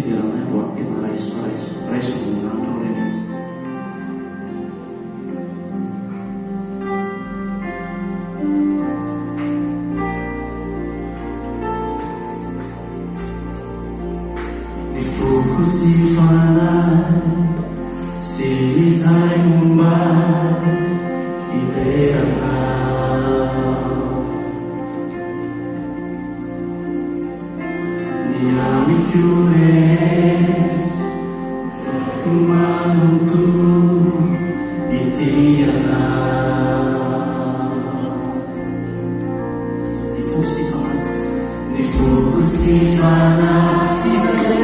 tirana buat kita rais menang oleh difokusi fanai sirisai mumbai iberana niamikyure kumanuntu itiana difokusi fanai sirisai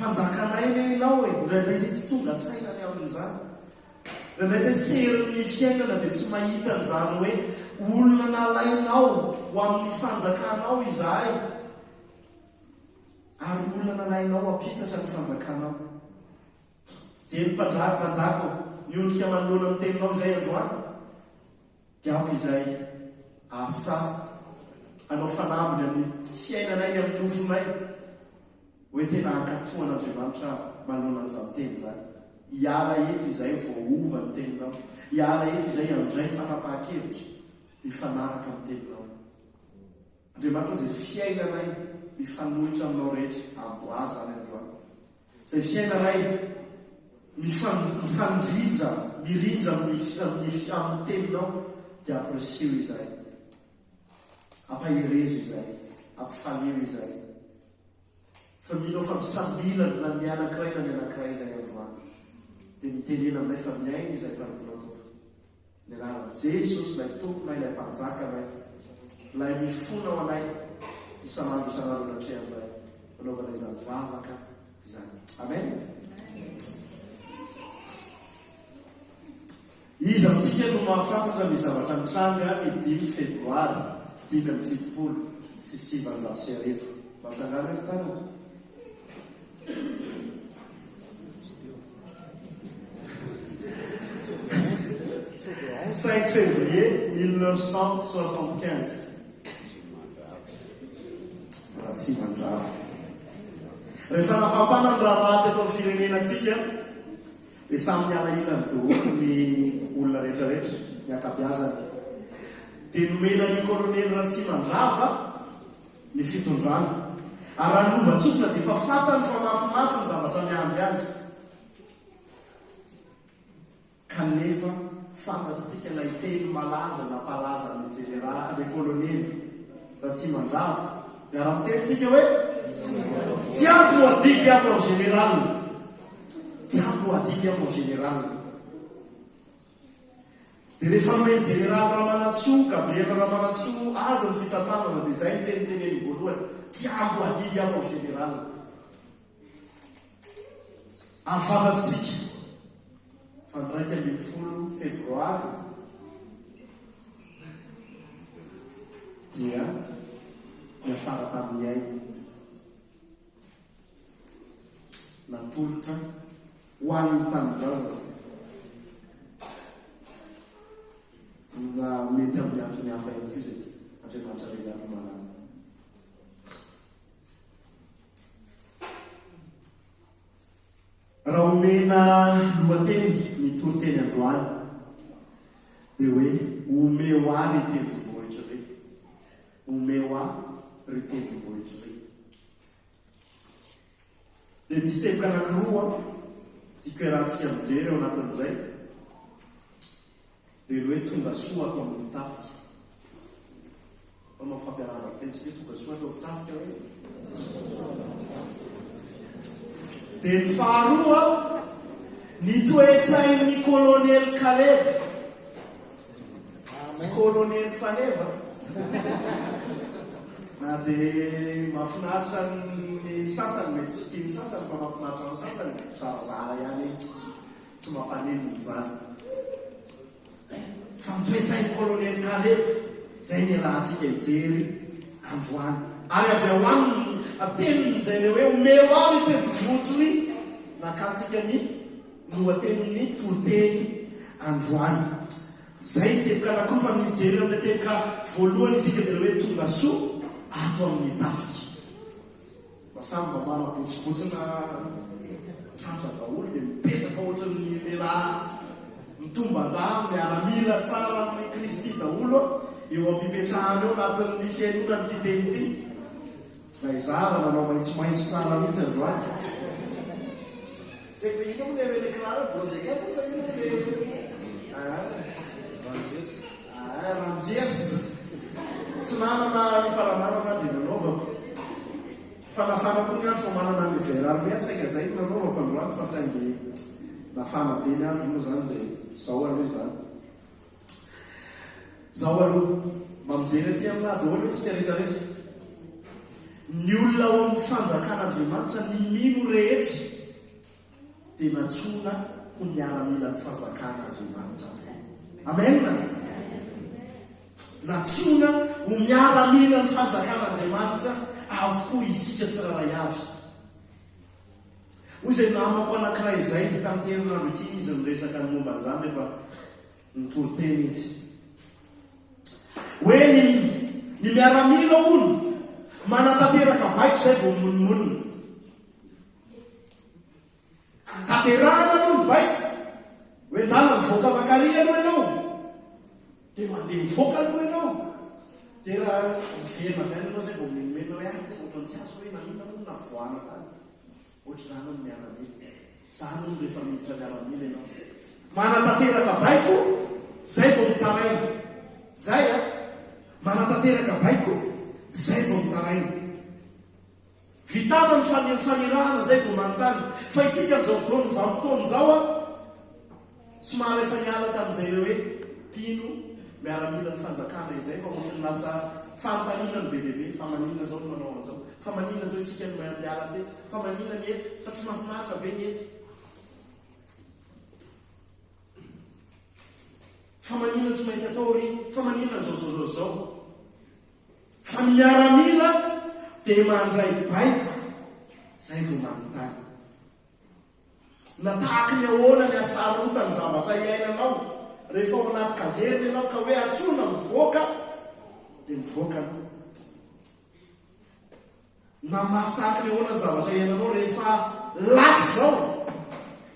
Mpanjakanay ny hainao e, indraindray zay tsy tonga sainany amin'izany. Indraindray zay serin'ny fiainana dia tsy mahita an'izany hoe olona nalainao ho amin'ny fanjakanao izahay. Ary olona nalainao ampitatra ny fanjakanao. Dia ny mpanjako miondrika manoloana ny teninao izay androany. Dia aoko izay asa anao fanaminy amin'ny fiainanay ny amin'ny nofonay. Hoe tena ankatohan'Andriamanitra manoloana an'izany teny izany. Hiala eto izay voaova ny teninao. Hiala eto izay handray fanapahan-kevitra mifanaraka amin'ny teninao. Andriamanitra izay fiainanay mifanohitra aminao rehetra amboary zany androany. Izay fiainanay mifandrindra, mirindra amin'ny teninao dia ampiresio izay. Ampahirezo izay, ampifalio izay. Fa minao fa misambilana na ny anankiray na ny anankiray izay androany. Dia mitenena aminay fa miaino izay mpanomponao tompo. Ny anaran'i Jesosy ilay tompona ilay mpanjaka anay, ilay mifona ao anay isanandro isanandro anatrehanay, anaovana izany vavaka izany. Amen. Izy amintsika no mahafantatra ny zavatra mitranga ny 5 febroary 2017. Matsangana eto tanana. 5 février 1975. Ratsy mandrava. Rehefa nafampana ny raha raty eto amin'ny firenenantsika dia samy miala ilany daholo ny olona rehetrarehetra, ny ankabeazany. Dia nomena ny kolonely Ratsy mandrava ny fitondrana. Ary raha ny lovatsofina dia efa fantany fa mafimafy ny zavatra miandry azy. Kanefa fantatritsika ilay teny malaza na palaza ny general, ny kolonely Ratsy mandrava. Miara-mitenitsika hoe tsy ampy ho adiky apo en général. Tsy ampy ho adiky apo en général. Dia rehefa nomeny general Ramanatsoa, Gabriel Ramanatsoa aza ny fitantanana dia izay ny teniteneny voalohany. Tsy ampy ho adiky apo en général. Amin'ny fantatritsika fa ny 20 febroary dia niafara tamin'ny ainy natolotra ho an'ny tanindrazana na mety amin'ny antony hafa ihany koa izay Andriamanitra ilay ihany malala. Raha omena lohateny ny toriteny androany dia hoe omeo ahy ry tendrombohitra re. Omeo ahy ry tendrombohitra re. Dia misy teboka anankiroa tiako iarahantsika mijery eo anatin'izay. Dia hoe tonga soa ato amin'ny tafika. Manao fampiarana tentsika hoe tonga soa ato amin'ny tafika hoe. Dia ny faharoa ny toe-tsain'ny kolonely Kaleb. Tsy kolonely Faneva. Na dia mahafinaritra ny sasany mety tsy tiany sasany fa mahafinaritra ny sasany zarazara ihany tsy mampaneno izany. Fa ny toe-tsain'ny kolonely Kaleb izay ny rahantsika hijery androany. Ary avy ao aminy ateniny izay le hoe omeo ahy ny tendrombohitry nakantsika ny lohatenin'ny toriteny androany. Zay teboka anankiroa fa mijery amin'ny teboka voalohany isika dia hoe tonga soa ato amin'ny tafika. Masamba manabotsibotsina tratra daholo dia mipetraka ohatran'ny lehilahy mitomba-damy miaramila tsara amin'ny Kristy daholo eo ampipetrahany eo anatin'ny fiainonany ity teny ity. Izara nanao maitsomaitso tsara mihitsy androany. Zay hoe ino moa le kiraro brodeka kosa ino le ranjery. Tsy nanana ny faramanana dia nanaovako. Fanafana koa ny andro fa manana ny verarme saika zay nanaovako androany fa saingy nafana be ny andro moa zany dia zao aloha izany. Zao aloha mamijery aty amina daholo tsika rehetrarehetra. ny olona ao amin'ny fanjakan'Andriamanitra ny mino rehetra dia natsoina ho miaramila ny fanjakan'Andriamanitra. Amen. Natsoina ho miaramila ny fanjakan'Andriamanitra avokoa isika tsiraray avy. Hoy izay namako anankiray izay tamin'ny herinandro ity izy miresaka ny momba an'izany rehefa nitory-teny izy. Hoe ny miaramila olo manatanteraka baiko izay vao monimonina. Tanterahana aloha ny baiko. Hoe ndana mivoaka makary aloha ianao. Dia mandeha mivoaka aloha ianao. Dia raha miverina avy ianao izay vao menomenina hoe tena ohatran'ny tsy azo hoe nanina moa na voana tany. Ohatr'izany ny miaramila. Zany no rehefa miditra miaramila ianao. Manatanteraka baiko, izay vao mitaraina. Zay manatanteraka baiko, izay vao mitaraina. Vitana ny fanirahana izay vao manontany. Fa isika amin'izao fotoana ny vanim-potoana izao somary efa niala tamin'izay le hoe tino miaramila ny fanjakana izay fa ohatrany lasa fanontaniana ny be dia be. Fa manina zao no manao an'izao. Fa manina zao isika ny miala teto. Fa manina ny eto. Fa tsy mahafinaritra be ny eto. Fa manina tsy maintsy atao ry. Fa manina zao. Fa ny miaramila dia mandray baiko izay vao manontany. Natahaky ny ahoana ny asarotany zavatra iainanao rehefa ao anaty kazerina ianao ka hoe atsona mivoaka dia mivoaka anao. Na mafy tahaka ny ahoana ny zavatra iainanao rehefa lasa zao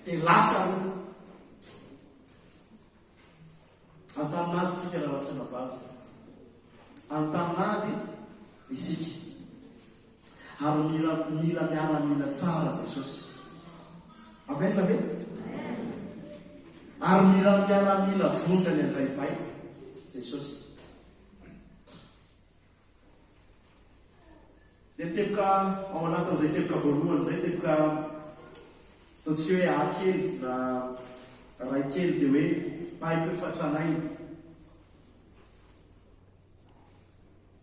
dia lasa anao. Antaninady tsika raha tsy nabavy. Antaninady isika. Ary mila miaramila tsara Jesosy. Amen ve? Ary mila miaramila vonona ny andray baiko Jesosy. Dia teboka ao anatin'izay teboka voalohany izay teboka ataontsika hoe ahakely na ray kely dia hoe baiko efatranainy.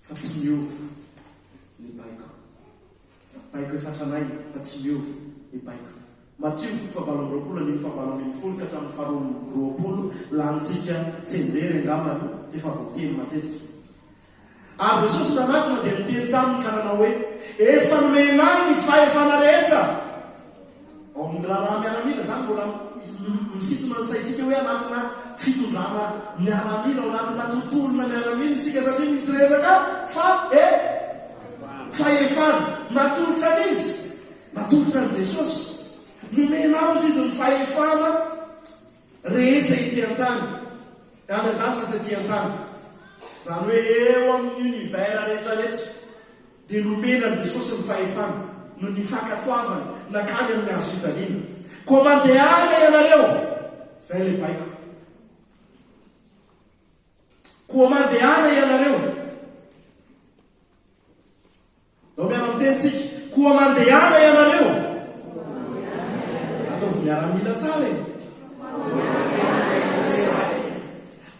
Fa tsy miova ny baiko. Baiko efatranainy fa tsy miova ny baiko. Matio 7:20 ka hatramin'ny 8:20 lantsika tsenjery angambany efa voateny matetika. Ary Jesosy nanatona dia niteny taminy ka nanao hoe efa nomena ny fahefana rehetra. Ao amin'ny raha miaramila zany mbola misintona ny saintsika hoe anatina fitondrana miaramila, ao anatina tontolona miaramila isika satria misy resaka fahefana. Natolotra n'izy, natolotra ny Jesosy. Nomenao izy ny fahefana rehetra ety an-tany. Any an-danitra sy ety an-tany. Zany hoe eo amin'ny univers rehetrarehetra dia nomenany Jesosy ny fahefana no ny fankatoavana nakany amin'ny hazo fijaliana. Koa mandehana ianareo, zay le baiko. Koa mandehana ianareo. Dao miara-mitentsika. Koa mandehana ianareo. Ataovy miaramila tsara e.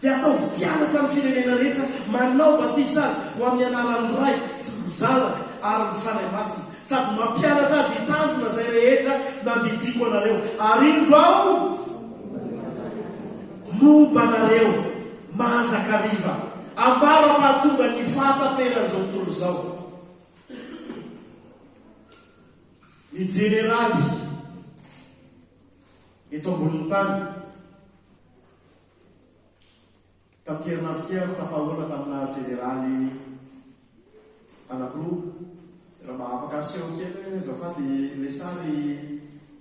Dia ataovy tianatra amin'ny firenena rehetra manao batisa azy ho amin'ny anaran'ny ray sy ny zanaka ary ny fanahy masina. Sady mampianatra azy hitandrona izay rehetra nandidiko anareo. Ary indro aho momba anareo mandrakariva ambara mahatonga ny fahataperan'izao tontolo izao. Ny jeneraly eto ambonin'ny tany tamin'ny herinandro tiako tafahoana tamina jeneraly anankiroa. Raha mahafaka aseho kely zafady le sary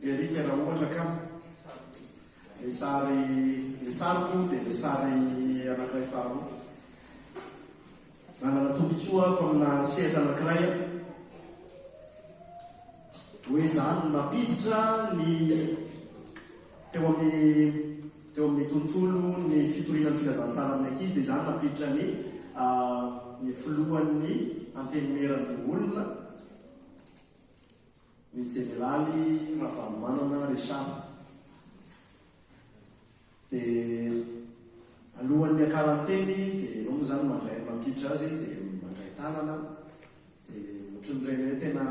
Erika raha ohatra ka le sariko dia le sary anankiray faharoa. Nanana tombotsoa amina sehatra anankiray hoe zany mampiditra ny teo amin'ny tontolo ny fitorinan'ny filazantsara amin'ny ankizy. Dia zany mampiditra ny filohan'ny antenemeran-doolona ny jeneraly Ravalomanana Richard. Dia alohan'ny akaranteny dia eo moa zany mampiditra azy dia mandray tanana dia ohatry ohatran'ireny tena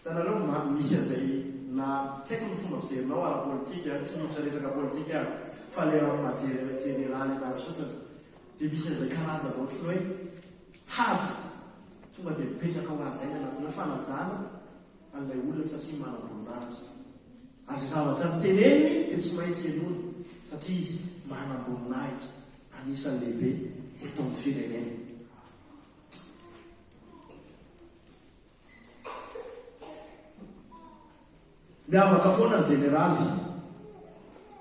tanareo misy an'izay na tsy haiko ny fomba fijerinao ara-politika tsy mihitra resaka politika fa le majenerany anazy fotsiny dia misy an'izay karazana ohatry hoe haja tonga dia mipetraka ho azy zay anatina fanajana an'ilay olona satria manam-boninahitra ary zay zavatra miteneniny dia tsy maintsy enony satria izy manam-boninahitra anisan'ny lehibe eto amin'ny firenena. Miavaka foana ny jeneraly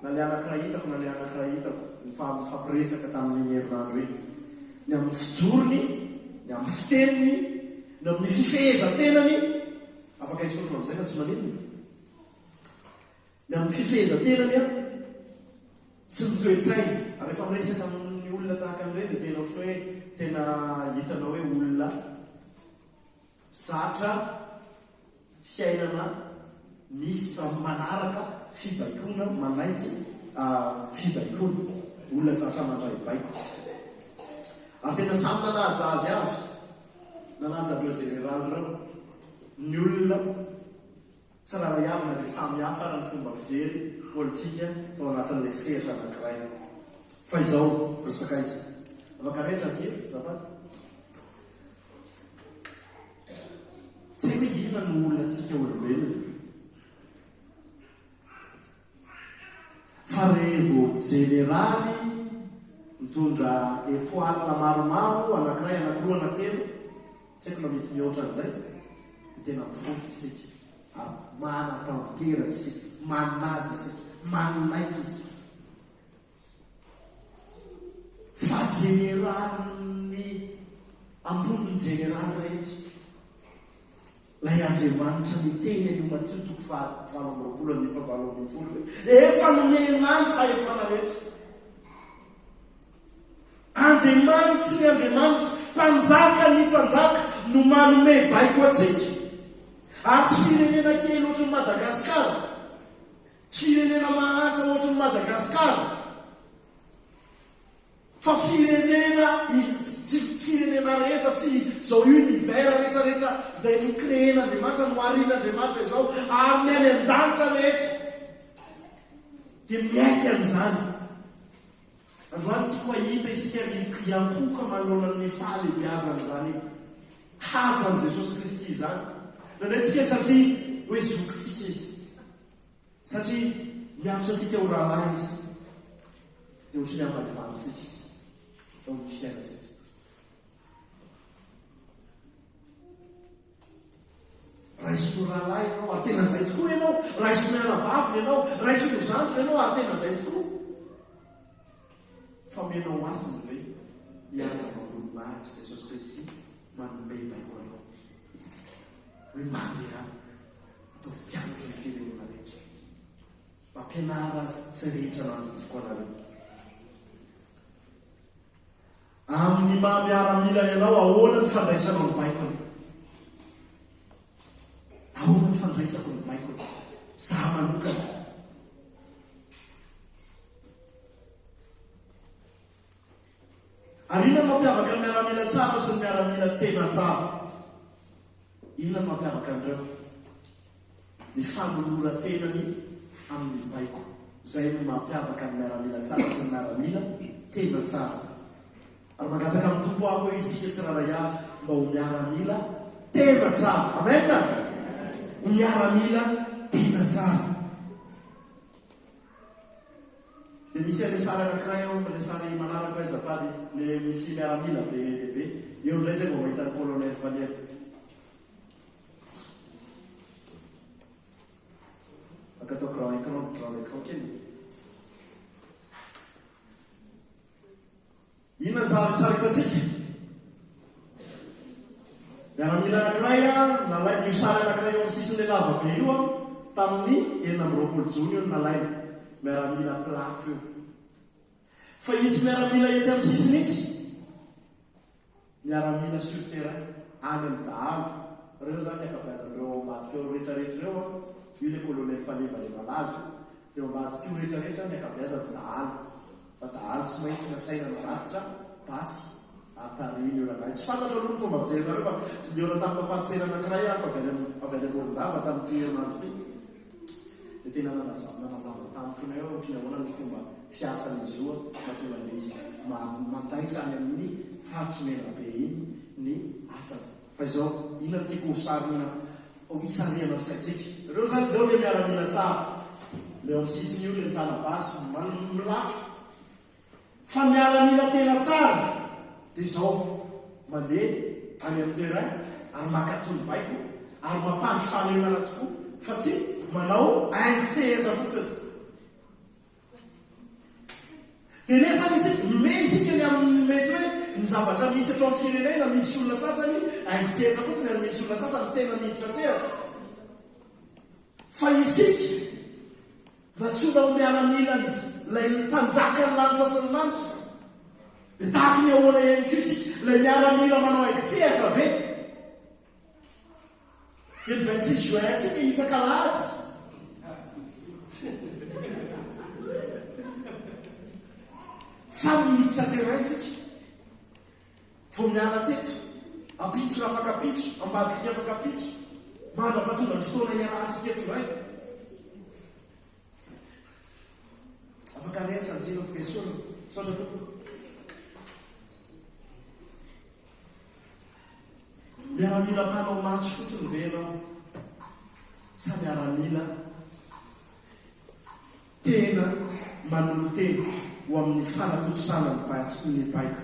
na le anankiray hitako na le anankiray hitako mifampiresaka tamin'ny herinandro iny ny amin'ny fijorony ny amin'ny fiteniny ny amin'ny fifehezantenany afaka isorona amin'izay fa tsy maninona ny amin'ny fifehezantenany a sy ny toe-tsainy ary rehefa miresaka amin'ny olona tahaka an'ireny dia tena ohatra hoe tena hitanao hoe olona zatra fiainana misy manaraka fibaikona manaiky fibaikona olona zatra mandray baiko ary tena samy nanaja azy avy nanaja reo jeneraly reo ny olona tsy raha iavina dia samy hafa raha ny fomba fijery politika ao anatin'ilay sehatra anankiray fa izao resaka izy afaka rehetra jiro zafady tsy hoe inona ny olona tsika olombelona fa revo jeneraly mitondra etoalina maromaro anankiray anankiroa anaktelo tsy haiko na mety mihoatra an'izay dia tena mifofotra isika ary manam-panteraka isika manaja isika manaiky isika fa jeneraly amboniny jeneraly rehetra lay Andriamanitra miteny anio Matio 7:20 efa nomenany fahefana rehetra. Andriamanitra ny Andriamanitra mpanjaka ny mpanjaka no manome baiko atsika ary tsy firenena kely ohatry ny Madagasikara tsy firenena mahantra ohatry ny Madagasikara fa firenena rehetra sy zao univers rehetrarehetra izay nokrehen'Andriamanitra no arian'Andriamanitra izao ary ny any an-danitra rehetra dia miaiky amin'izany. Androany tiako ahita isika iankoka manoloana ny fahalebiazan'izany hajan'i Jesosy Kristy izany nandraintsika satria hoe zokintsika izy satria miantotra antsika ho rahalahy izy dia ohatry ny ampalivanitsika izy ao amin'ny fiainantsika. Raisino rahalahy ianao ary tena zay tokoa ianao, raisino anabaviny ianao, raisino zandrina ianao ary tena zay tokoa fa menao asiny ve mihaja manolonahitra Jesosy Kristy manome baiko anao hoe mandeha ataovy mpianatra ny firenena rehetra mampianara zay rehetra nandidiako anareo amin'ny miaramilany ianao ahoana ny fandraisanao ny baikony ahoana ny fandraisako ny baikony za manokana ary inona mampiavaka ny miaramila tsara sy ny miaramila tena tsara inona ny mampiavaka an'ireo ny fanoloran-tenany amin'ny baiko zay no mampiavaka ny miaramila tsara sy ny miaramila tena tsara ary mangataka amin'ny tompo ako hoe isika tsy raray avy mba ho miaramila tena tsara. Amen. Ho miaramila tena tsara. Dia misy le sary anankiray ao le sary manaraka hoe azafady le misy miaramila be lehibe eo ndray zay vao mahita ny colonel Valève akatao grand écran kely inona tsara hitatsika miaramila anankiray nalay io sary anankiray eo amin'ny sisiny lavabe io tamin'ny 9 Jona io nalaina miaramila plato io fa itsy miaramila ety amin'ny sisiny itsy miaramila sur terrain any amin'ny dahalo reo zany akabeazan'ireo ambadika eo rehetrarehetra reo io le colonel Valève le malazo reo ambadika io rehetrarehetra ny akabeazany dahalo fa dahalo tsy maintsy nasaina naratitra basy atariny eo raha tsy fantatra aloha ny fomba fijerynareo fa niora tamin'ny pasitera anankiray ako avy any Morondava tamin'ity herinandro ity dia tena nanazava tamiko nay ohatrany ahoana ny fomba fiasan'izy io mahatonga le izy mandaitra any amin'ny faritsy mena be iny ny asany fa izao inona tiako hosarina isariana saitsika ireo zany zao le miaramila tsara leo amin'ny sisiny io le mitanabasy milatro fa miaramila tena tsara dia izao mandeha any amin'ny toeray ary makatony baiko ary mampandro fahalemana tokoa fa tsy manao aingo-tsehatra fotsiny dia nefa me isika ny amin'ny mety hoe ny zavatra misy atao amin'ny firenena misy olona sasany aingo-tsehatra fotsiny ary misy olona sasany tena miditra tsehatra fa isika ratsona ho miaramila lay mpanjaka ny lanitra sy ny lanitra dia tahaka ny ahoana ihany ko isika lay miaramila manao aingo-tsehatra ve dia ny 26 juin atsika isan-kalahady samy miditra teraintsika vo miala teto apitso na afaka apitso ambadiky ny afaka apitso mandrapatonga ny fotoana iarahantsika eto indray afaka rehetra njena kesona sotra tokoa miaramila manao matso fotsiny venao sa miaramila tena manolo tena ho amin'ny fanatotosana ny baiko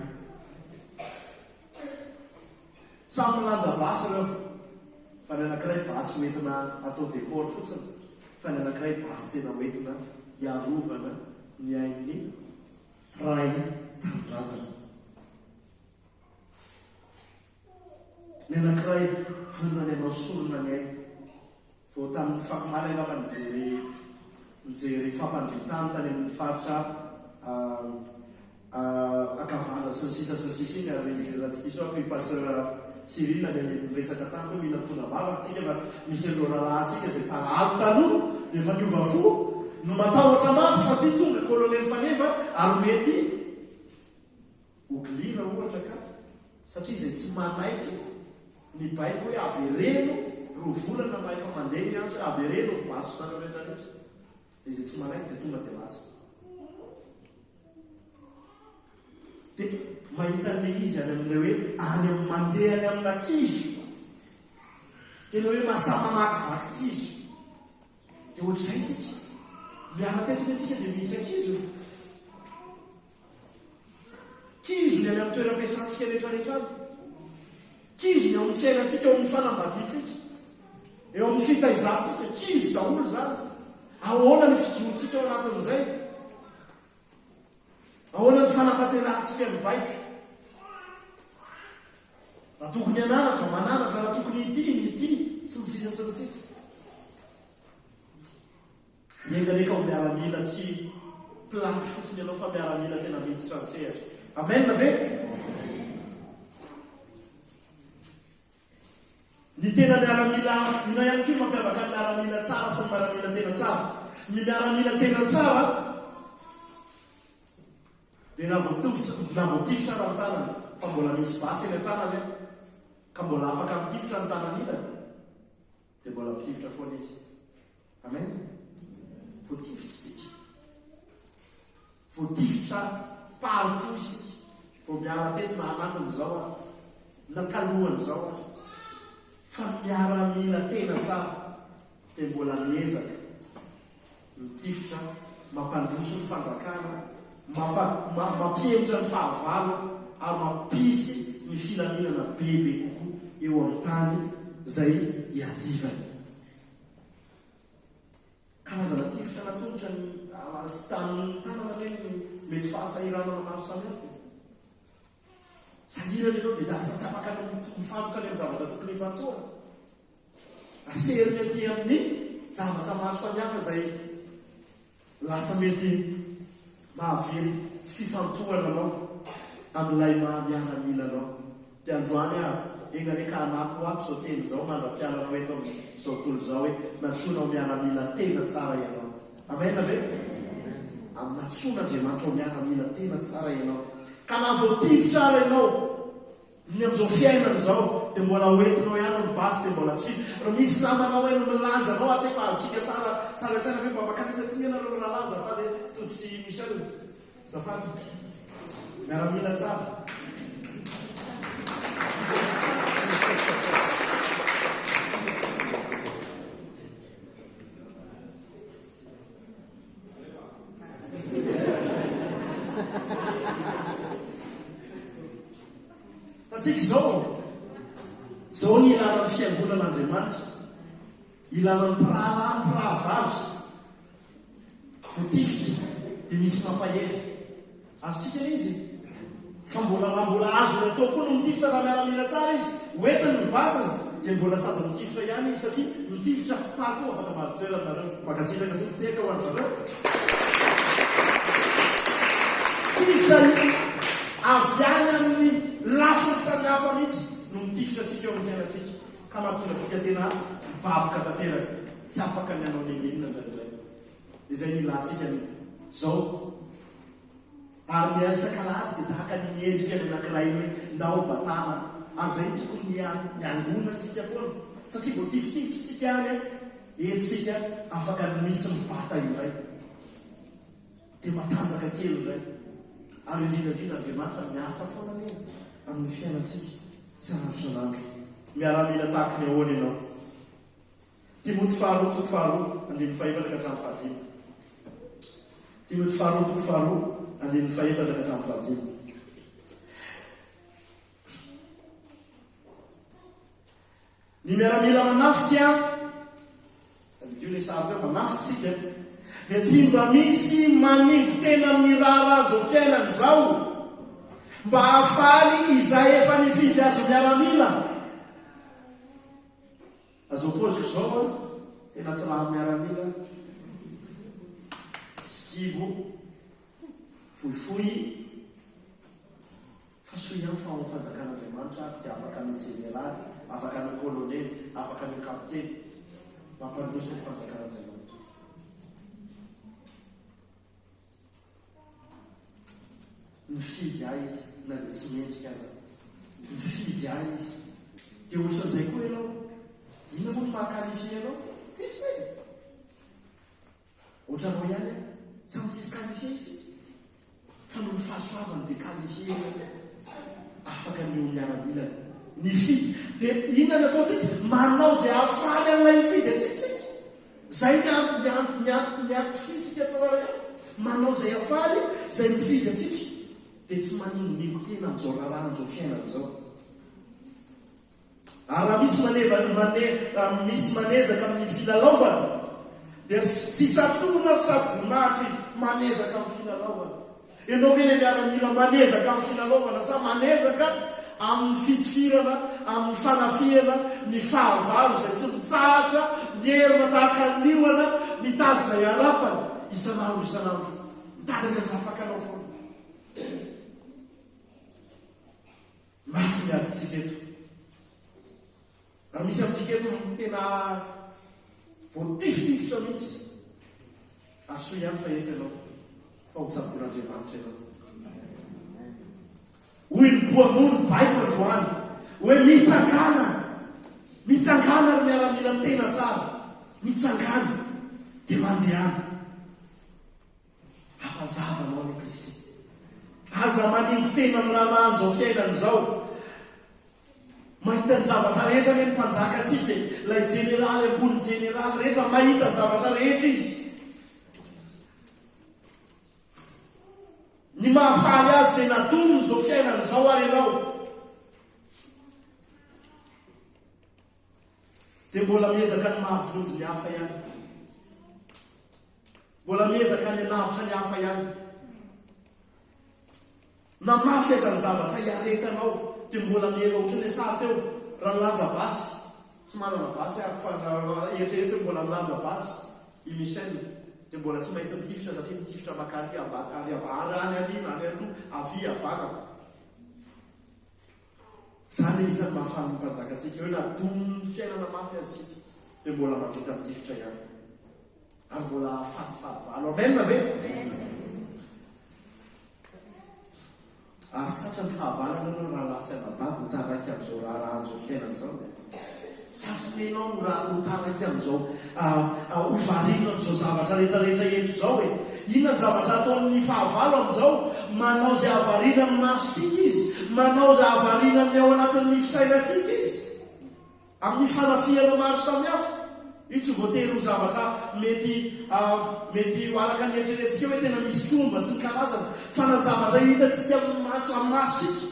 samy milanja basy reo fa ny anankiray basy hoentina atao décor fotsiny fa ny anankiray basy tena hoentina iarovana ny ain'ny ray tanindrazana ny anankiray vonona ny anao solona ny ainy vo tamin'ny fakomary angamba mijery fampandritany tany amin'ny faritra akavana sy ny sisa iny ary raha tsy diso ako i pasteur Cyril le resaka tany hoe mila mitondra vavaka tsika fa misy aloralantsika izay taralo taloha dia efa niova fo no matahotra mafy fa ty tonga kolonely fanefa ary mety oglira ohatra ka satria izay tsy manaiky ny baiko hoe avereno ro volana na efa mandeha ny antso hoe avereno baso nanao rehetrarehetra izay tsy manaiky dia tonga dia lasa dia mahita le izy any amin'le hoe any amin'ny mandeha any amin'nakizo tena hoe masamamaky kizo dia ohatr'izay isika miala teto hoe tsika dia miditra kizo ny any amin'ny toeram-piasantsika rehetrarehetrany kizo ny ao amin'ny fiainantsika eo amin'ny fanambadintsika eo amin'ny fitaizantsika kizo daholo zany ahoana ny fijorontsika eo anatin'izay ahoana ny fanatanterantsika ny baiko raha tokony ananatra mananatra raha tokony ity sy ny sisa sy ny sisa ienganeka ho miaramila tsy platy fotsiny ianao fa miaramila tena miditra antsehatra amen na ve ny tena miaramila ina ihany koa mampiavaka ny miaramila tsara sy ny miaramila tena tsara ny miaramila tena tsara dia na voatifitra raha ny tanany fa mbola misy basy eny an-tanany ka mbola afaka mitifitra ny tanany ilany dia mbola mitifitra foana izy amen voatifitra voatifitra partout isika vo miara teto na anatin'izao na talohan'izao fa miaramila tena tsara dia mbola miezaka mitifitra mampandroso ny fanjakana mampiemitra ny fahavalo ary mampisy ny filaminana bebe kokoa eo amin'ny tany zay iadivany karazana tifitra natongotra sy tamin'ny tanana reny mety fahasahiranana maro samihafa sahirana ianao dia lasa tsy afaka mifantoka any amin'ny zavatra tokony efa atoana aseriny aty amin'ny zavatra maro samihafa zay lasa mety mahavery fifantohana anao amin'ilay miaramila anao dia androany enganeka anako ato zao teny zao mandra-piananao eto amin'izao tontolo zao hoe natsoina ho miaramila tena tsara ianao amen ave natsoina Andriamanitra ho miaramila tena tsara ianao ka na voatifitra ara ianao ny amin'izao fiainana zao dia mbola hoentinao ihany ny basy dia mbola tsy raha misy namanao hoe no milanjanao atsy efa azosika tsara hoe mba makanisa ty mianareo rahalahy zafady tody sy Michel zafady miaramila tsara tatsika zao ny ilanan'ny fiangonan'Andriamanitra ilanan'ny mpirahavavy voatifitra dia misy mampahery azosika le izy fa mbola azo ny atao koa no mitifitra raha miaramila tsara izy hoentiny ny basana dia mbola sady mitifitra ihany izy satria mitifitra pato afaka mahazo toerana nareo makasitraka tompoteka ho andrareo tifitra avy any amin'ny lafiny samihafa mihitsy no mitifitra atsika eo amin'ny fiainatsika ka mahatonga tsika tena mibaboka tanteraka tsy afaka ny anao nenenina ndraindray izay milatsika zao ary miasakalaty dia tahaka ny endrika ny anankiray hoe ndao batana ary zay tokony miangona tsika foana satria vo tifitifitra tsika any etsika afaka misy mibata indray dia matanjaka kely indray ary indrindrandrindra Andriamanitra miasa foana neny amin'ny fiainatsika sy anandrosanandro miaramila tahaka ny ahoana ianao Timoty faharoa toko faharoa andininy fahaefatra ka hatramin'ny fahadimy Timoty faharoa toko faharoa andininy fahaefatra ka hatramin'ny fahadimy ny miaramila manafika adio le sary teo manafikitsika dia tsy mba misy manimbo tena amin'ny raha zao fiainany zao mba hafaly izay efa nifidy azo miaramila azo poziko zao tena tsy raha miaramila sikibo fohifohy fa soy ihany fa fanjakan'Andriamanitra dia afaka ny jeneraly afaka ny kolonely afaka ny kapiteny mampandroso ny fanjakan'Andriamanitra mifidy ahy izy na dia tsy mendrika aza mifidy ahy izy dia ohatran'izay koa ianao ina moa ny mahakalifie anao tsisy hoe ohatranao ihany samy tsisy kalifie izy fa no ny fahasoavany dia kalifie afaka ny miaramilany ny fidy dia inona ny ataontsika manao zay ahafaly an'ilay mifidy atsika zay miampisitsika tsara ihany manao zay ahafaly zay mifidy atsika dia tsy maningoniko tena amin'izao raharan'izao fiainana zao ary raha misy manezaka amin'ny filalaovana dia tsy satrona sady vonahitra izy manezaka amin'ny filalaovana ianao ve le miaramila manezaka amin'ny filalaovana sa manezaka amin'ny fitifirana amin'ny fanafihana ny fahavalo zay tsy mitsahatra mierina tahaka nioana mitady zay arapany isanandro mitady ny andrapaka anao foana mafy miaditsika eto raha misy amintsika eto tena voatifitifitra mihitsy aso ihany fa eto ianao fa hotsaboan'Andriamanitra ianao hoy ny boamono baiko androany hoe mitsangana ry miaramila tena tsara mitsangana dia mandehana hampazava anao ny Kristy aza manimbo tena amin'ny raharan zao fiainany zao mahita ny zavatra rehetra ny mpanjaka atsika lay jeneraly ambony jeneraly rehetra mahita ny zavatra rehetra izy ny mahafaly azy dia natonony zao fiainany zao ary ianao dia mbola miezaka ny mahavonjy ny hafa ihany mbola miezaka ny lavitra ny hafa ihany na mafy azany zavatra iaretanao dia mbola miera ohatran'ny sa teo raha nilanja basy tsy manana basy eritrereto mbola milanja basy i Michel dia mbola tsy maintsy mitifitra satria mitifitra makary any alina any aloha avy avana zany isan'ny mahafaly mpanjaka atsika hoe nadominy fiainana mafy azysika dia mbola mavita mitifitra ihany ary mbola fatifahavalo amenna ve ary satra ny fahavalana no raha lasa nabavy tara enao hotaraiky am'izao hovarina am'izao zavatra rehetrarehetra eto zao hoe inona ny zavatra ataon'ny fahavalo am'izao manao zay avarina ny masosika izy manao zay avarina ny ao anatin'ny fisainatsika izy amin'ny fanafiana maro samihafa io tsy voatery ho zavatra mety araka ny eritreretintsika hoe tena misy tromba sy ny karazana fa na zavatra hitatsika masosika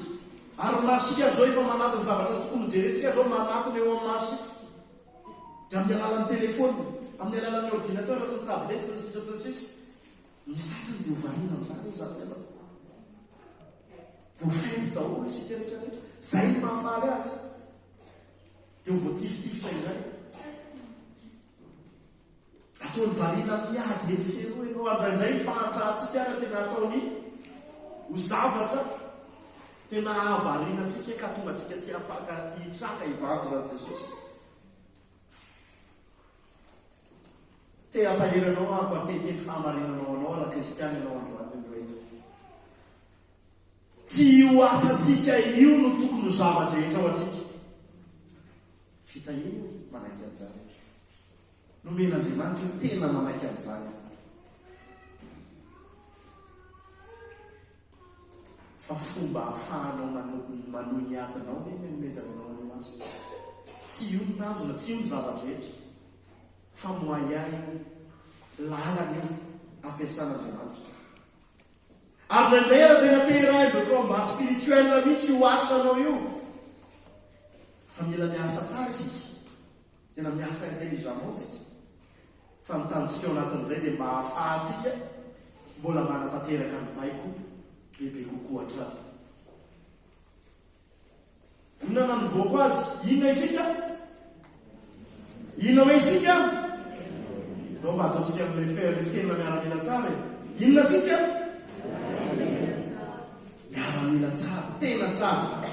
ary masosika zao efa manatiny zavatra tokony jerentsika zao manatiny eo amin'ny masosika dia amin'ny alalan'ny telefôny amin'ny alalan'ny ordinateur sy ny tablety sy ny sitratsysisy misatrany dia hovarina amin'izany zasana voafety daholo isika rehetrarehetra zay ny mahafaly azy dia ho voatifitifitra izay ataony varina amin'ny ady etsero ianao andraindray ny fahantrahantsika ara tena ataony ho zavatra tena ahavariana antsika ka tonga atsika tsy afaka hitraka hibanjy raha Jesosy te ampaheranao ampateteny fahamarinanao anao raha kristiany anao androany hoe tsy io asantsika io no tokony ho zavadrehetra ho atsika fitahino manaiky an'izany nomen'Andriamanitra tena manaiky an'izany fa fomba ahafahanao manohy ny atinao ny nomezananao ny maso tsy io ny tanjona tsy io ny zavadrehetra fa moayahy lalana io ampiasan'Andriamanitra ary nandray ara tena tehiraibe koa mba spirituel mihitsy io asanao io fa mila miasa tsara isika tena miasa intelligemment tsika fa mitanjitsika ao anatin'izay dia mba hahafahatsika mbola manatanteraka ny baiko bebe kokoa hatrany inona nanomboako azy inona isika inona hoe isika no mba ataontsika amin'ny fiteny miaramila tsara inona sika miaramila tsara tena tsara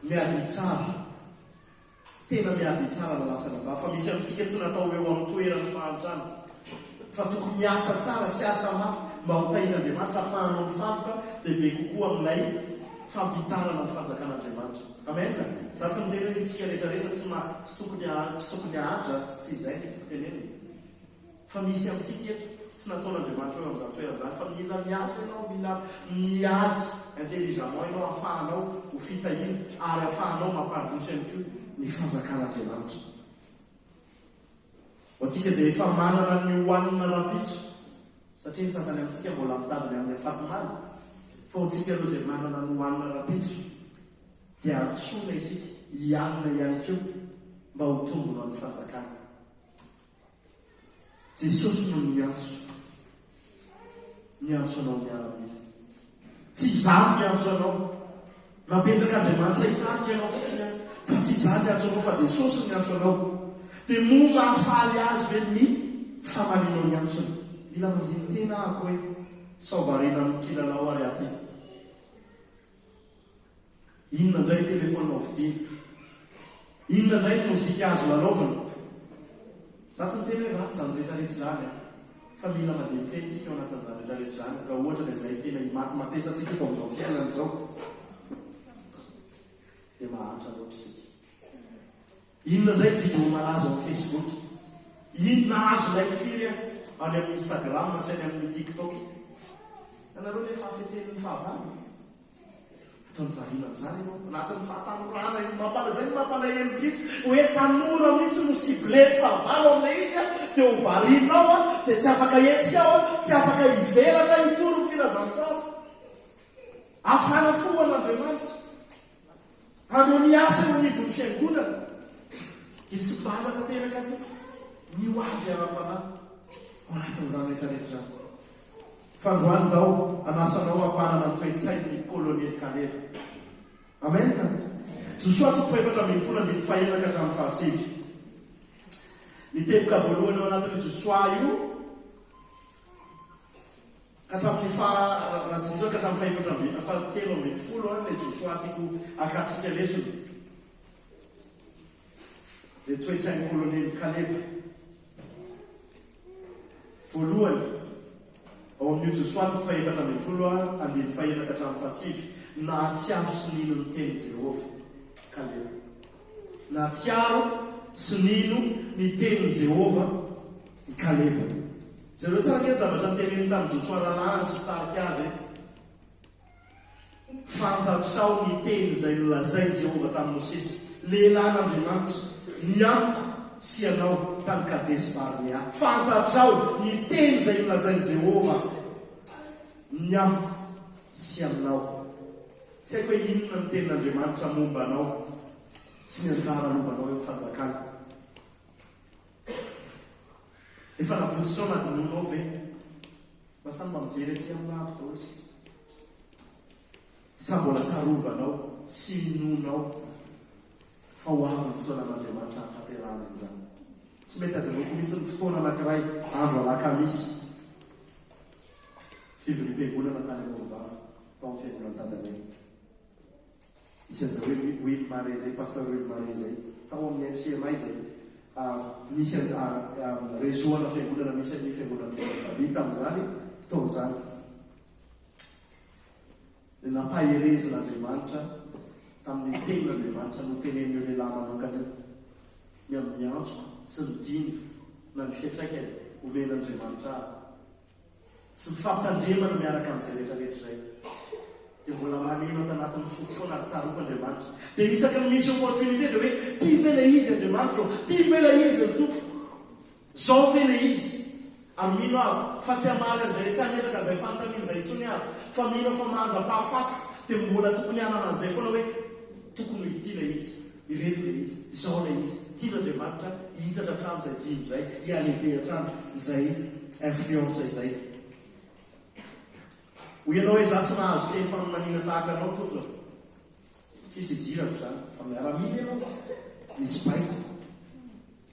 miady tsara tena miady tsara na lasa namba fa misy amintsika tsy natao eo amin'ny toerany fahantrana fa tokony miasa tsara sy asa mafy mba hotahin'Andriamanitra ahafahanao mifantoka bebe kokoa amin'ilay fampitarana ny fanjakan'Andriamanitra amen za tsy miteny ntsika rehetrarehetra tsy tokony ahatra tsy izay teneny fa misy amintsika eto tsy nataon'Andriamanitra eo amin'izany toeran'izany fa mila miasa ianao mila miady intelligemment ianao ahafahanao ho fitahina ary ahafahanao mampandroso ihany koa ny fanjakan'Andriamanitra ho antsika izay efa manana ny hohanina rapitso satria ny sasany amintsika mbola mitadiny amin'ny fatimany fa ho antsika aloha izay manana ny hohanina rapitso dia antsoina isika hianina ihany koa mba ho tombona amin'ny fanjakana Jesosy no miantso anao miaramila tsy izany miantso anao napetraka Andriamanitra hitarika ianao fotsiny fa tsy izany miantso anao fa Jesosy no miantso anao dia mo mahafaly azy ve ny famalinao ny antsony mila mandiny tena ako hoe saovarina amin'ny kilalao ary aty inona indray ny telefônina vidina inona indray ny mozika azo lalaovana za tsy miteny hoe ratsy zany rehetrarehetra zany fa mila mandeha miteny tsika ao anatin'izany rehetrarehetra zany ka ohatra dia zay tena himatymatesantsika to amin'izao fiainana izao dia mahantra loatra isika inona indray ny vidéo malaza amin'ny Facebook inona azo like firy any amin'ny Instagram na sainy amin'ny TikTok anareo le fahafetsen'ny fahavalo ataony varina amin'izany ianao anatin'ny fahatanorana mampala zay ny mampalahelo indrindra hoe tanora mihitsy no ciblety fahavalo amin'ilay izy dia ho varinao dia tsy afaka etsika tsy afaka hivelatra hitoro ny filazantsara afana foan'Andriamanitra anao ny asa eo anivon'ny fiangonana dia sy mbala tanteraka mihitsy ny ho avy ara-panahy ho anatin'izany rehetrarehetra zany fandroany dao anasanao ampanana ny toe-tsain'ny kolonely Kaleba amen Joshua 4:1 ka hatramin'ny fahasivy ny teboka voalohany ao anatin'ny Joshua io ka hatramin'ny rahatsy ka hatramin'ny fahatelo ambin'ny folo le Joshua tiako akatsika lesony le toe-tsain'ny kolonely Kaleba voalohany ao amin'io Joshua 4:1 andiny 1 ka hatramin'ny fahasivy na tsiaro sy nino ny teny Jehova Kaleba. Na tsiaro sy nino ny teny Jehova i Kaleba. Zareo tsara ny zavatra teneny tamin'ny Joshua lalahany sy tarika azy. Fantatrao ny teny izay nolazainy Jehova tamin'ny Mosesy, lehilahin'Andriamanitra niamiko sy anao tany Kadesy Barnea. Fantatrao ny teny izay nolazainy Jehova niamiko sy aminao. Tsy haiko hoe inona ny tenin'Andriamanitra momba anao sy ny anjara lovanao eo fanjakana. Efa navotsitra ao nadinonao ve? Masa mba mijery aty amin'avy daholo isika. Sa mbola tsarovanao sy minonao fa ho avy ny fotoanan'Andriamanitra hahaterahana izany. Tsy mety adinoko mihitsy ny fotoana anankiray andro alakamisy fivorim-piangonana tany Morobava tao amin'ny fiangonana Tadanay. Isan'izay hoe Will Mare zay, pasteur Will Mare zay, tao amin'ny NCMI zay, nisy rezoana fiangonana misy amin'ny fiangonana Vita tamin'izany fotoan'izany. Dia nampaherezan'Andriamanitra tamin'ny tenin'Andriamanitra no tenen'io lehilahy manokana ny amin'ny antso sy ny dino na ny fiantraikany omen'Andriamanitra. Tsy mifampitandremana miaraka amin'izay rehetrarehetra izay. Dia mbola maneno tanatin'ny fotoana ary tsaroako Andriamanitra. Dia isaky ny misy opportunité dia hoe tia ve ilay izy Andriamanitra, tia ve ilay izy ny tompo, zao ve ilay izy. Ary mino avy fa tsy hamaly an'izay tsy hametraka izay fanontaniana izay intsony avy, fa mino fa mandra-pahafaty dia mbola tokony hanana an'izay foana hoe tokony ity ilay izy, ireto ilay izy, izao ilay izy. Tian'Andriamanitra hitatra hatrany izay dino izay, hialehibe hatrany izay influence izay. Hoy ianao hoe za tsy nahazo teny faminaniana tahaka anao tojo. Tsisy jirako zany, fa miara-miny ianao. Misy baiko.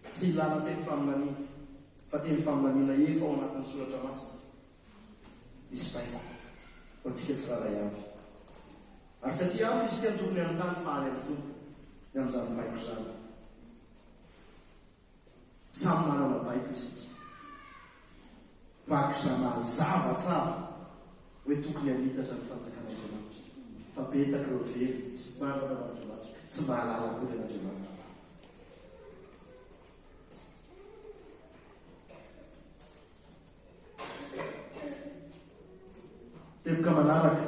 Tsy ilana teny faminaniana. Fa teny faminaniana efa ao anatin'ny soratra masina. Misy baiko. Ho antsika tsiraray avy. Ary satria amiko isika ny tokony anontany fa any amin'ny tompo ny amin'izany baiko zany. Samy manana baiko isika. Baiko izany mazava tsara hoe tokony hanitatra ny fanjakan'Andriamanitra. Fa betsaka ireo very tsy manana an'Andriamanitra, tsy mahalala kory an'Andriamanitra. Teboka manaraka,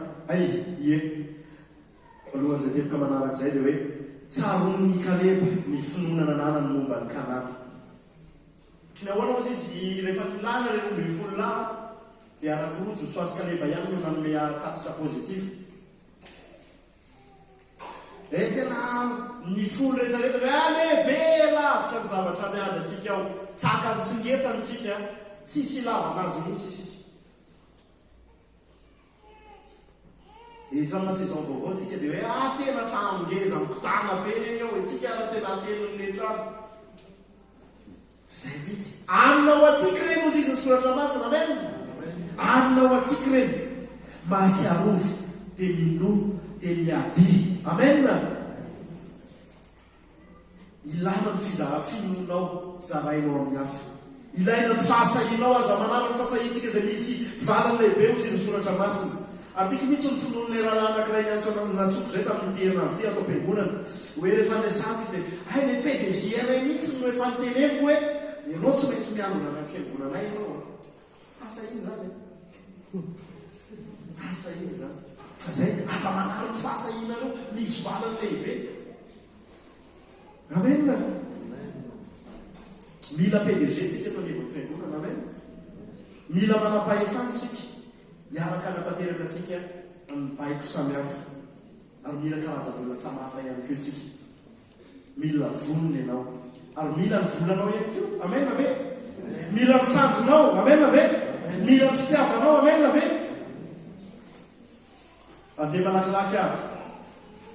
alohan'izay teboka manaraka izay dia hoe tsaron'ny Kaleba ny finoana nananany momba ny Kanana. Ny ahoana ozy izy rehefa nilana ireo 12 lahy dia anakiroa Joshua sy Kaleba ihany no nanome tatitra pozitif. Tena ny folo rehetrarehetra hoe lehibe lavitra ny zavatra miady antsika ao, tsaka ny tsingetantsika, tsisy ilavana azy mihitsy isika. Hitrana saison vaovao tsika dia hoe tena trano ngeza mikotana be eny ao, itsika ara tena tenon'ny trano. Zay mihitsy anina ho atsika ireny ozy izy ny soratra masina, amen. Anina ho atsika ireny mahatsiarovo dia minoa dia miady, amen. Ilaina ny finoanao zarainao amin'ny hafa, ilaina ny fahasahinao aza manaraka ny fahasahintsika izay misy valany lehibe ozy izy ny soratra masina. Ary tiako mihitsy ny finoan'ilay rahalahy anankiray natsoko izay tamin'ny herinandro ty atao am-piangonana hoe rehefa andesako izy dia le PDG ray mihitsy no efa niteneniko hoe ianao tsy maintsy miangona amin'ny fiangonanay ianao. Fahasahina zany fahasahina zany, fa zay aza manaro ny fahasahinareo misy valany lehibe, amen. Mila PDG tsika eto anivon'ny fiangonana, amen. Mila manam-pahefana isika miaraka natanteraka atsika amin'ny baiko samihafa, ary mila karazan'olona samihafa ihany koa tsika. Mila vonona ianao, ary mila ny volanao ihany koa, amen ave. Mila ny sandronao, amen ave. Mila ny fitiavanao, amen ave. Andeha malakilaky avy,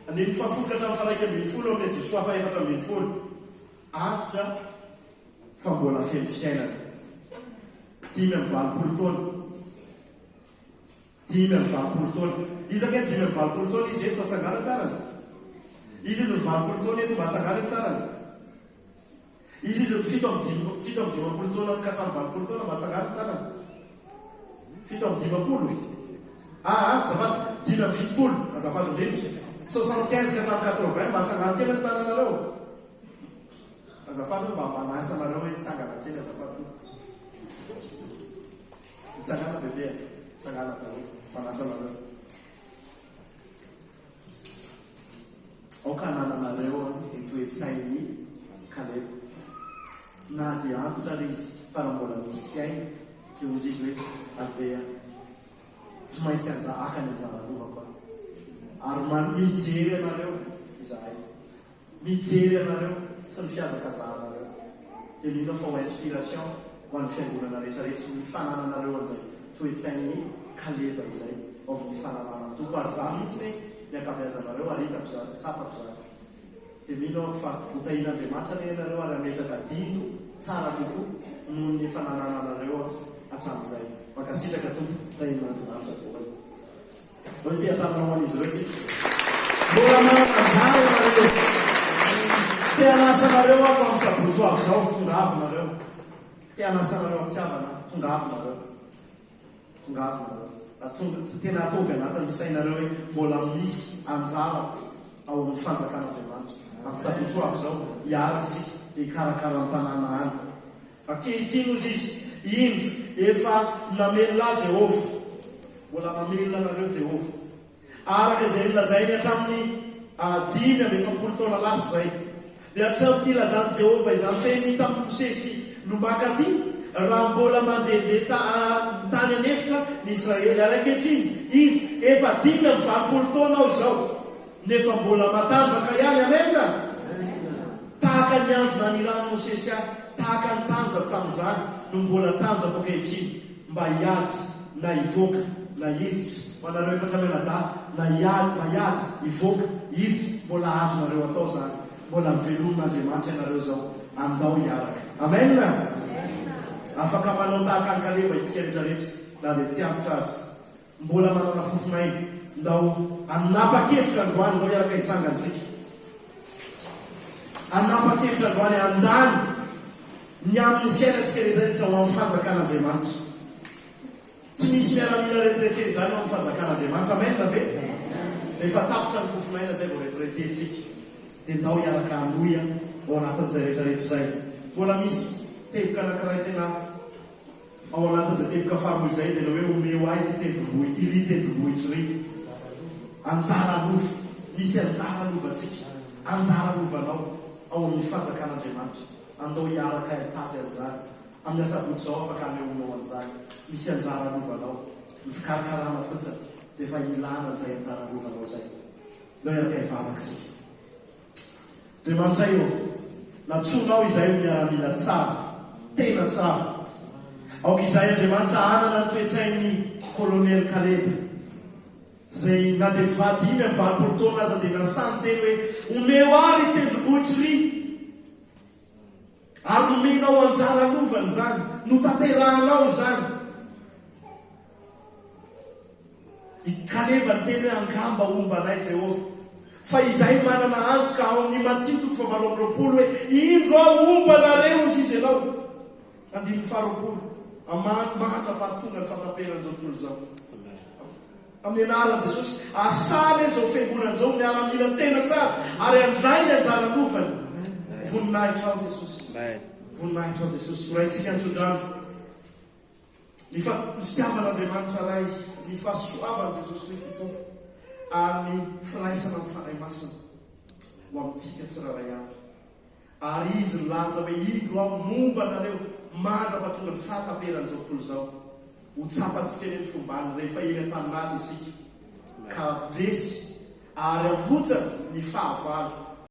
andeha mifafokatra amin'ny faraika 12 amin'ny Joshua 4:12. Atitra fa mbola feno fiainana 5:20 taona. 5:20 taona. Isaka 5:20 taona izy eto atsangana tarana. Izy 20 taona eto mba atsangana tarana. Izy 7:20 taona ka 20 taona mba atsangana tarana. 7:50. azafady 570 azafady indrindra 75 ka 80 mba tsangana kely ny tananareo azafady mba manasa anareo hoe tsangana kely azafady mitsangana bebe tsangana manasa anareo aoka nananareo itoetsainy Kaleba na dia antitra ry izy fa raha mbola misy ainy eo izy hoe avea tsy maintsy aka ny anjaralovako ary mijery anareo izahay mijery anareo sy ny fiazakazahanareo dia mino fa ho inspiration ho an'ny fiangonana rehetrarehetra ny fanananareo an'izay toetsainy Kaleba izay ao amin'ny fananana toko ary za mihitsy ny miakabeazanareo aritako za tsapako za dia mino ako fa hotahin'Andriamanitra ny anareo ary ametraka dindo tsara kokoa noho ny fananananareo hatramin'izay makasitraka tompo tahin'Andriamanitra tokoa hoe tia tananao an'izy ireo tsika mbola manazary anareo tia anasanareo ako amin'ny sabotso avy zao tonga avynareo tia anasanareo amitiavana tonga avynareo tsy tena atovy anatin'ny sainareo hoe mbola misy anjara ao amin'ny fanjakan'Andriamanitra amin'ny sabotso avy zao hiaraka isika hikarakara ny tanàna any ankehitriny ozy izy indro efa namelona Jehova mbola namelona anareo Jehova araka izay nilazainy hatramin'ny 5 taona lasa zay dia tsy ampilazany Jehova izany teny tamin'ny Mosesy lombaka ty raha mbola mandehandeha tany anefitra ny Israely arakehitriny indro efa 5 taona ao zao nefa mbola matanjaka ihany amena tahaka ny andro nanirano Mosesy ahy tahaka ny tanjako tamin'izany no mbola tanjako ankehitriny mba hiady na hivoaka na hiditra manareo efatra menada na hiady hivoaka hiditra mbola azonareo atao zany mbola mivelomin'Andriamanitra ianareo zao andao hiaraka amen afaka manao tahaka ny Kaleba isika rehetrarehetra na dia tsy antitra azy mbola manana fofonay ndao anapa-kevitra androany ndao hiaraka hitsangantsika anapa-kevitra androany andany ny amin'ny fiainatsika rehetrarehetra ho amin'ny fanjakan'Andriamanitra tsy misy miaramila retraité zany ao amin'ny fanjakan'Andriamanitra amen be rehefa tapitra ny fofonaina zay vao retraité-tsika dia ndao hiaraka anoya ao anatin'izay rehetrarehetra zay mbola misy teboka anankiray tena ao anatin'izay teboka faharoa izay dia hoe omeo ahy ili tendrombohitra ry anjara lova misy anjara lovantsika anjara lovanao ao amin'ny fanjakan'Andriamanitra andao hiaraka hitady anjara amin'ny asabotsy zao afaka aneonao anjara misy anjara lovanao ny fikarakarana fotsiny dia efa ilana an'izay anjara lovanao zay ndao hiaraka hivavaka sika Andriamanitra io natsonao izay miaramila tsara tena tsara aoka izay Andriamanitra anana ny toetsain'ny kolonely Kaleba zay na dia 5 taona aza dia nasany teny hoe omeo ary tendrombohitra ry ary nomenao anjara lovany zany no tanterahanao zany i Kaleba ny teny hoe angamba ombanay Jehova fa izay manana antoka ao ny matitoko fa 20 hoe indro aho ombanareo izy ianao 20 mahatrapatonga ny fataperan'izao tontolo zao amin'ny anaran'i Jesosy asany zao fiangonan'izao miaramila tena tsara ary andray ny anjara lovany voninahitra ao Jesosy voninahitra ao Jesosy raisika antsodrano ny fitiavan'Andriamanitra ray ny fahasoavan'i Jesosy Kristy tompo amin'ny firaisana mifandray masina ho amintsika tsiraray andro ary izy nilaza hoe indro aho momba anareo mahatrapatonga ny fahataperan'izao tontolo zao ho tsapantsika eny amin'ny fombany rehefa eny an-taninady isika ka resy ary ampotsana ny fahavalo